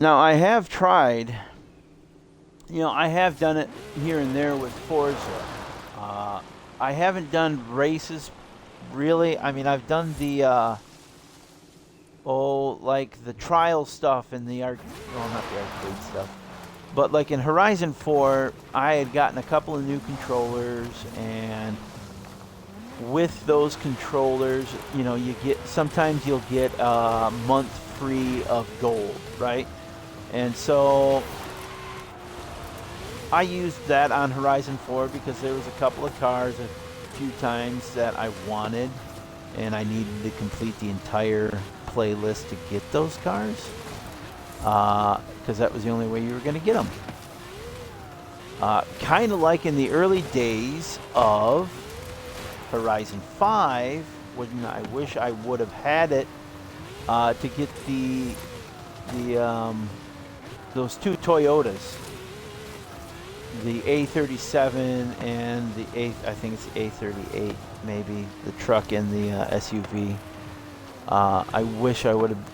[SPEAKER 1] Now, I have tried, I have done it here and there with Forza. I haven't done races, really. I mean, I've done the, like the trial stuff and the well, not the arcade stuff. But like in Horizon 4, I had gotten a couple of new controllers, and with those controllers, sometimes you'll get a month free of gold, right? And so I used that on Horizon 4 because there was a couple of cars a few times that I wanted, and I needed to complete the entire playlist to get those cars, because that was the only way you were going to get them. Kind of like in the early days of Horizon 5, when I wish I would have had it to get those two Toyotas, the A37 and I think it's the A38, maybe, the truck and the SUV. I wish I would have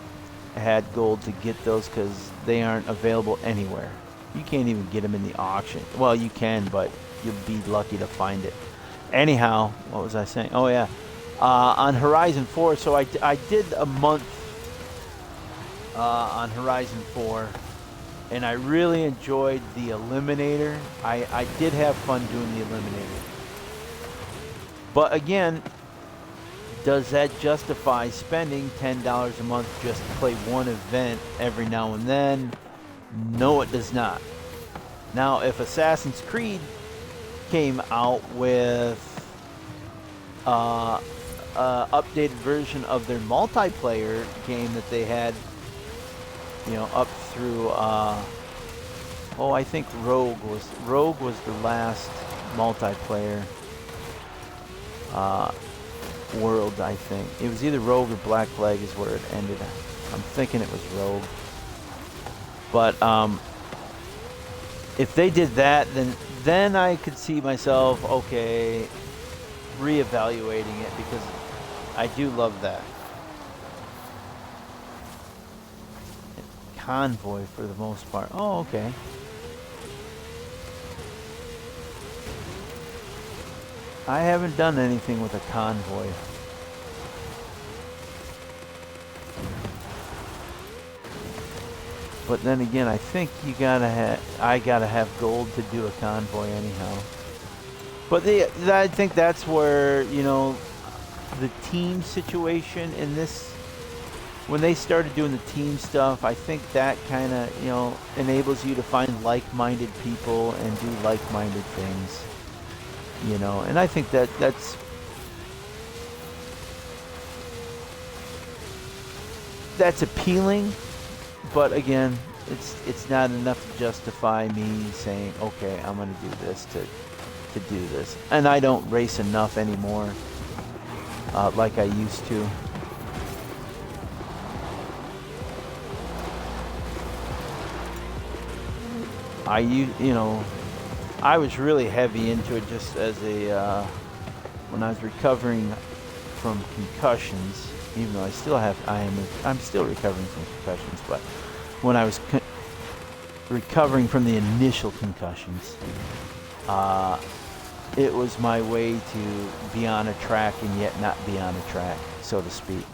[SPEAKER 1] had gold to get those, because they aren't available anywhere. You can't even get them in the auction. Well, you can, but you'll be lucky to find it. Anyhow, what was I saying? Oh yeah, on Horizon 4. So I did a month on Horizon 4, and I really enjoyed the Eliminator. I did have fun doing the Eliminator. But again, does that justify spending $10 a month just to play one event every now and then? No, it does not. Now, if Assassin's Creed came out with an updated version of their multiplayer game that they had, up through, I think Rogue was the last multiplayer world. I think it was either Rogue or Black Flag is where it ended. I'm thinking it was Rogue. But if they did that, then I could see myself, okay, reevaluating it, because I do love that. Convoy for the most part. Oh, okay. I haven't done anything with a convoy. But then again, I think I gotta have gold to do a convoy anyhow. But I think that's where, the team situation in this, when they started doing the team stuff, I think that kind of, enables you to find like-minded people and do like-minded things. And I think that's appealing, but again, it's not enough to justify me saying, okay, I'm going to do this to do this. And I don't race enough anymore, like I used to. I was really heavy into it just as when I was recovering from concussions, even though I'm still recovering from concussions, but when I was recovering from the initial concussions, it was my way to be on a track and yet not be on a track, so to speak.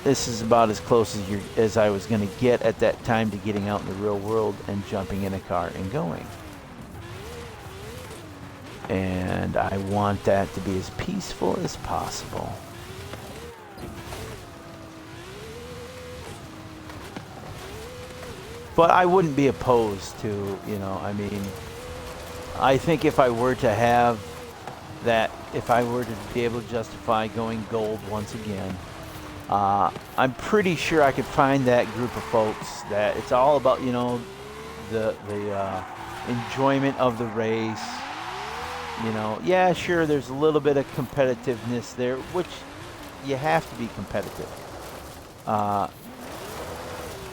[SPEAKER 1] This is about as close as I was going to get at that time to getting out in the real world and jumping in a car and going. And I want that to be as peaceful as possible. But I wouldn't be opposed to, I think if I were to have that, if I were to be able to justify going gold once again, I'm pretty sure I could find that group of folks that it's all about, the enjoyment of the race. Yeah, sure, there's a little bit of competitiveness there, which you have to be competitive. A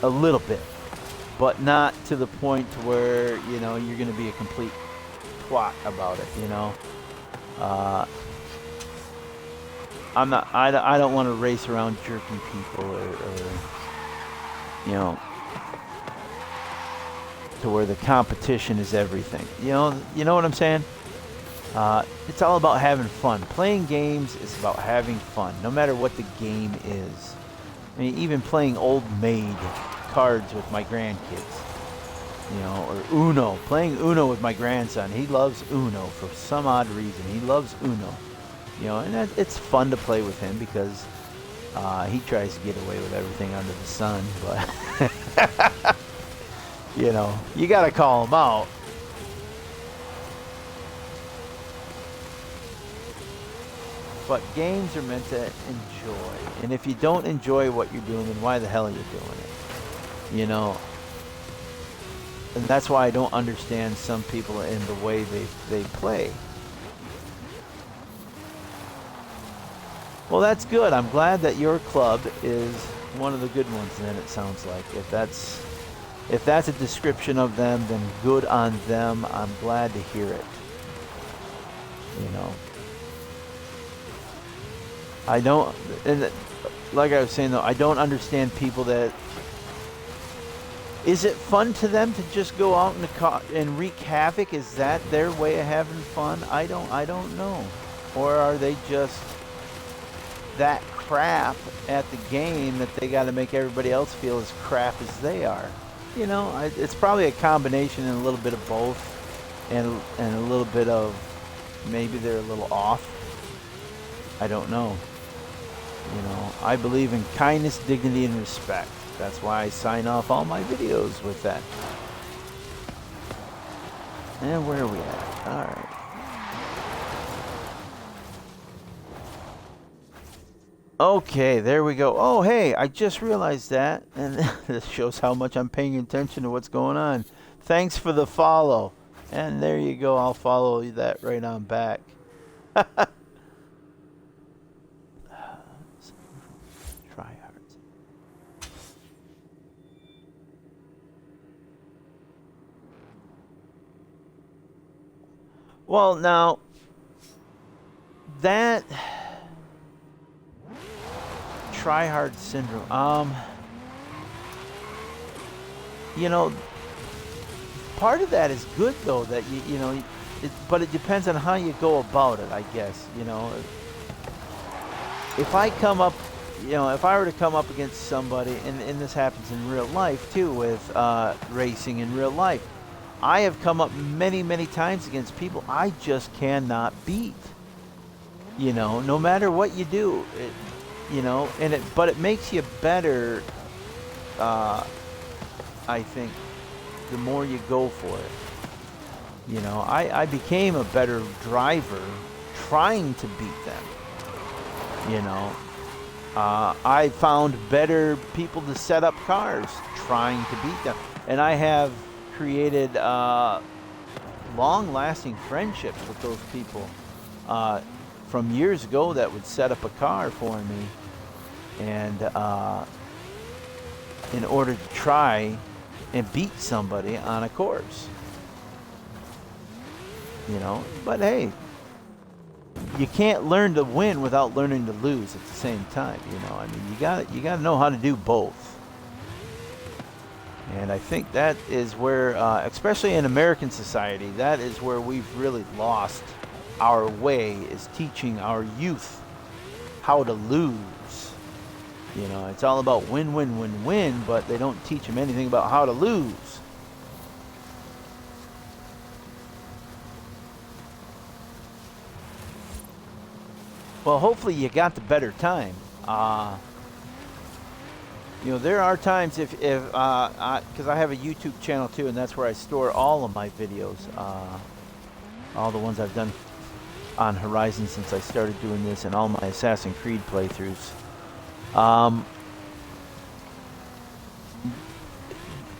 [SPEAKER 1] little bit, but not to the point where, you're going to be a complete twat about it, I'm not. I don't want to race around jerking people or you know, to where the competition is everything. You know what I'm saying? It's all about having fun. Playing games is about having fun, no matter what the game is. I mean, even playing old maid cards with my grandkids, or Uno. Playing Uno with my grandson. He loves Uno for some odd reason. He loves Uno. And it's fun to play with him because he tries to get away with everything under the sun. But, you got to call him out. But games are meant to enjoy. And if you don't enjoy what you're doing, then why the hell are you doing it? And that's why I don't understand some people in the way they play. Well, that's good. I'm glad that your club is one of the good ones then, it sounds like. If that's a description of them, then good on them. I'm glad to hear it. I don't, and like I was saying though, I don't understand people that. Is it fun to them to just go out and wreak havoc? Is that their way of having fun? I don't know. Or are they just that crap at the game that they got to make everybody else feel as crap as they are? It's probably a combination and a little bit of both, and a little bit of maybe they're a little off. I don't know. I believe in kindness, dignity, and respect. That's why I sign off all my videos with that. And where are we at? All right. Okay, there we go. Oh, hey, I just realized that. And this shows how much I'm paying attention to what's going on. Thanks for the follow. And there you go. I'll follow that right on back. Well, now, that try-hard syndrome, part of that is good, though, that, but it depends on how you go about it, I guess, If I come up, if I were to come up against somebody, and this happens in real life, too, with racing in real life, I have come up many, many times against people I just cannot beat. No matter what you do, but it makes you better. I think the more you go for it. I became a better driver trying to beat them. I found better people to set up cars trying to beat them, and I have created long-lasting friendships with those people from years ago that would set up a car for me, and in order to try and beat somebody on a course. But hey, you can't learn to win without learning to lose at the same time. I mean, you got to know how to do both. And I think that is where, especially in American society, that is where we've really lost our way, is teaching our youth how to lose. It's all about win, win, win, win, but they don't teach them anything about how to lose. Well, hopefully you got the better time. There are times because I have a YouTube channel too, and that's where I store all of my videos, all the ones I've done on Horizon since I started doing this, and all my Assassin's Creed playthroughs.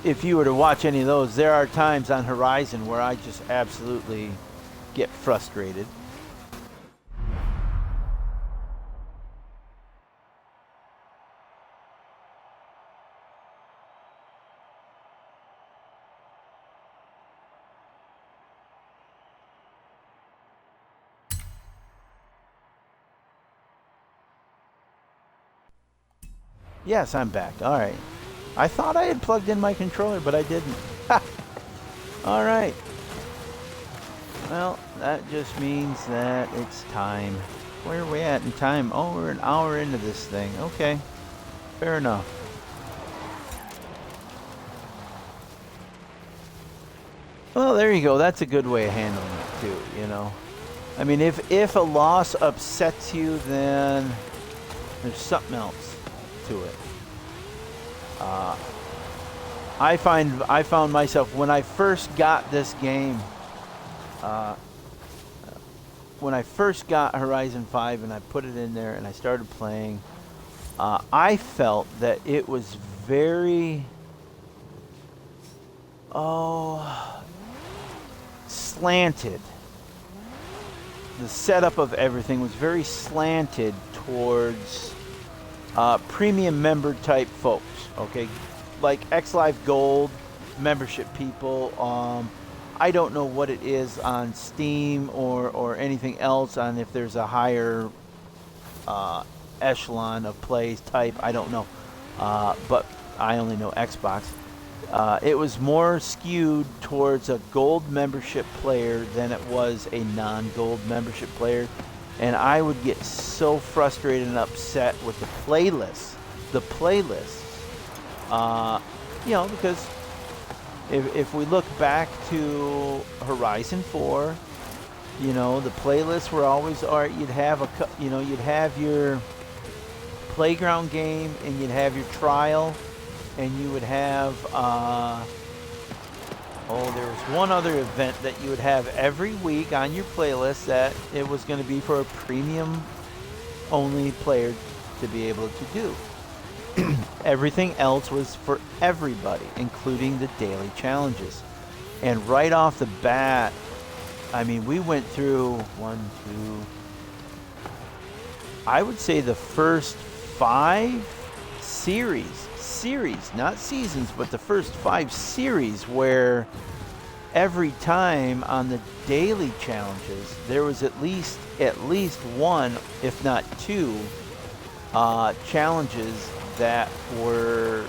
[SPEAKER 1] If you were to watch any of those, there are times on Horizon where I just absolutely get frustrated. Yes, I'm back. All right. I thought I had plugged in my controller, but I didn't. Ha! All right. Well, that just means that it's time. Where are we at in time? Oh, we're an hour into this thing. Okay. Fair enough. Well, there you go. That's a good way of handling it, too, you know. I mean, if a loss upsets you, then there's something else to it. I found myself when I first got this game, when I first got Horizon 5 and I put it in there and I started playing, I felt that it was very, slanted. The setup of everything was very slanted towards premium member type folks, okay? Like XLive Gold membership people. I don't know what it is on Steam or anything else on if there's a higher echelon of plays type. I don't know. But I only know Xbox. It was more skewed towards a gold membership player than it was a non-gold membership player. And I would get so frustrated and upset with the playlists. You know, because if we look back to Horizon 4, you know, the playlists were always, all right, you'd have you'd have your playground game and you'd have your trial, and you would have, there was one other event that you would have every week on your playlist that it was going to be for a premium only player to be able to do. Everything else was for everybody, including the daily challenges. And right off the bat, I mean, we went through I would say the first 5 series, not seasons, but the first 5 series where every time on the daily challenges, there was at least one, if not 2, challenges that were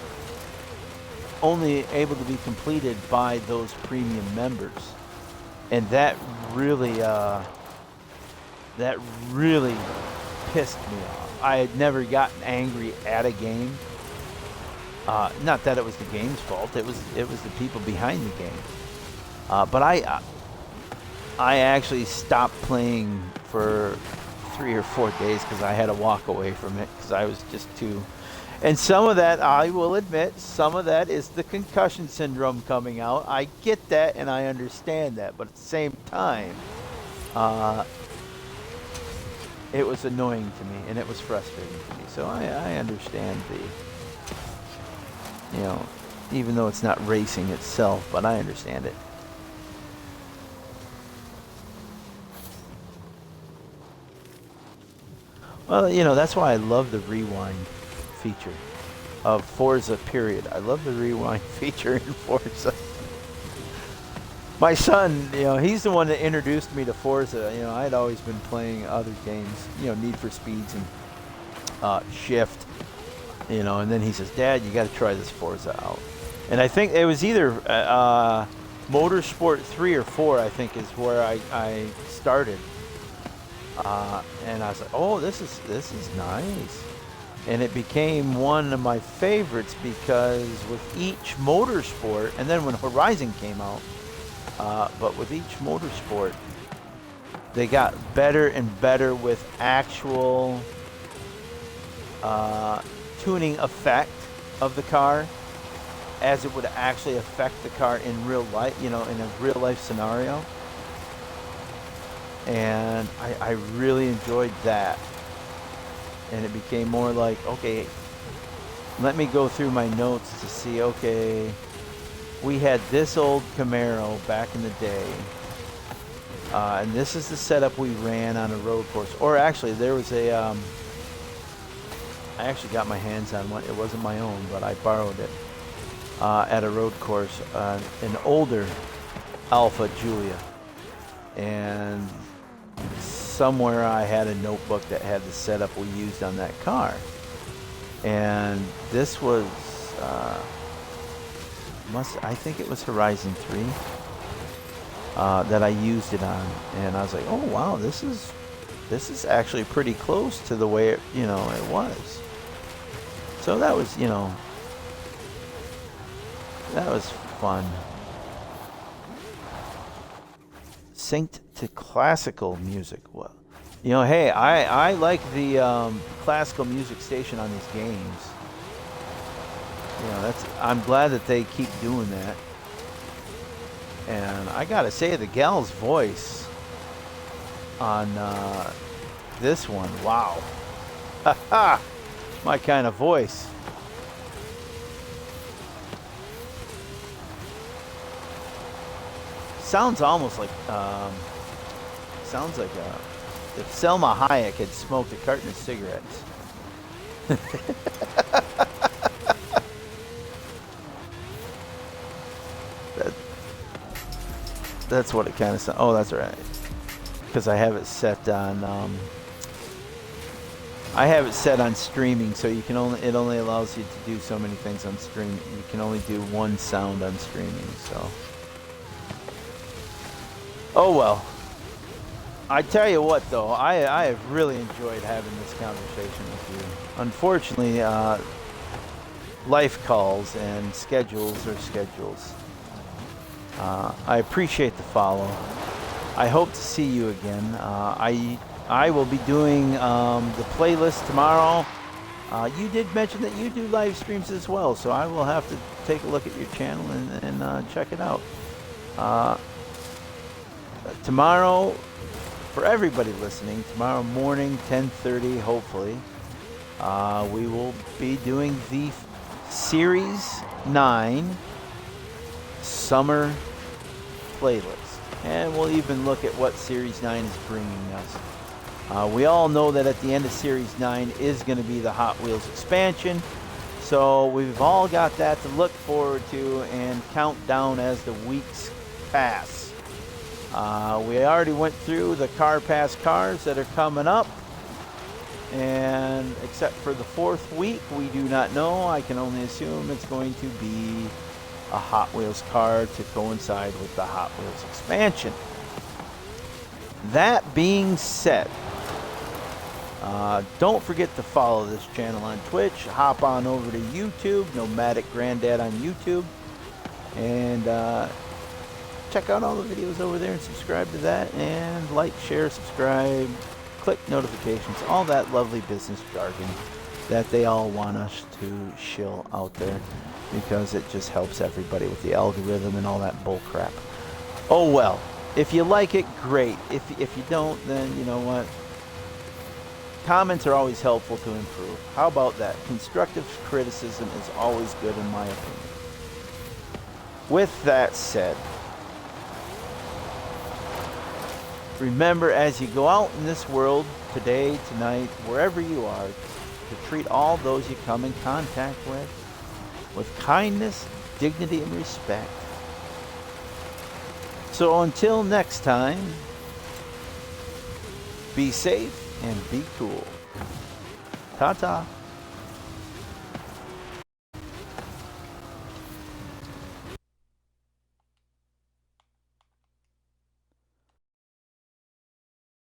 [SPEAKER 1] only able to be completed by those premium members. And that really pissed me off. I had never gotten angry at a game. Not that it was the game's fault. It was the people behind the game. But I actually stopped playing for 3 or 4 days because I had to walk away from it because I was just too. And some of that, I will admit, some of that is the concussion syndrome coming out. I get that and I understand that, but at the same time, it was annoying to me and it was frustrating to me. So I understand even though it's not racing itself, but I understand it. Well, that's why I love the rewind feature of Forza, period. I love the rewind feature in Forza. My son, he's the one that introduced me to Forza. I'd always been playing other games, Need for Speeds and Shift, and then he says, Dad, you got to try this Forza out. And I think it was either Motorsport 3 or 4, I think, is where I started. And I was like, oh, this is nice. And it became one of my favorites because with each Motorsport, and then when Horizon came out, but with each Motorsport, they got better and better with actual tuning effect of the car as it would actually affect the car in real life, in a real life scenario. And I really enjoyed that. And it became more like, okay, let me go through my notes to see, okay, we had this old Camaro back in the day, and this is the setup we ran on a road course. Or actually, there was I actually got my hands on one. It wasn't my own, but I borrowed it at a road course, an older Alpha Giulia. And somewhere I had a notebook that had the setup we used on that car. And this was I think it was Horizon 3 that I used it on, and I was like, oh wow, this is actually pretty close to the way it was. So that was that was fun. Synced to classical music. Well, hey, I like the classical music station on these games. I'm glad that they keep doing that. And I gotta say, the gal's voice on this one, wow. Ha ha! My kind of voice. Sounds almost like, if Selma Hayek had smoked a carton of cigarettes. That's what it kind of sounds. Oh, that's right. Because I have it set on. I have it set on streaming, so it only allows you to do so many things on streaming. You can only do one sound on streaming. So. Oh well. I tell you what, though, I have really enjoyed having this conversation with you. Unfortunately, life calls and schedules are schedules. I appreciate the follow. I hope to see you again. I will be doing the playlist tomorrow. You did mention that you do live streams as well, so I will have to take a look at your channel and check it out. Tomorrow, for everybody listening, tomorrow morning, 10:30, hopefully, we will be doing the Series 9 Summer playlist, and we'll even look at what Series 9 is bringing us. We all know that at the end of Series 9 is going to be the Hot Wheels expansion, so we've all got that to look forward to and count down as the weeks pass. We already went through the Car Pass cars that are coming up, and except for the 4th week, we do not know. I can only assume it's going to be a Hot Wheels car to coincide with the Hot Wheels expansion. That being said, don't forget to follow this channel on Twitch. Hop on over to YouTube, Nomadic Granddad on YouTube, and check out all the videos over there and subscribe to that, and like, share, subscribe, click notifications, all that lovely business jargon that they all want us to shill out there, because it just helps everybody with the algorithm and all that bull crap. Oh well, if you like it, great. If you don't, then you know what? Comments are always helpful to improve. How about that? Constructive criticism is always good in my opinion. With that said, remember, as you go out in this world today, tonight, wherever you are, to treat all those you come in contact with kindness, dignity, and respect. So until next time, be safe and be cool. Ta-ta.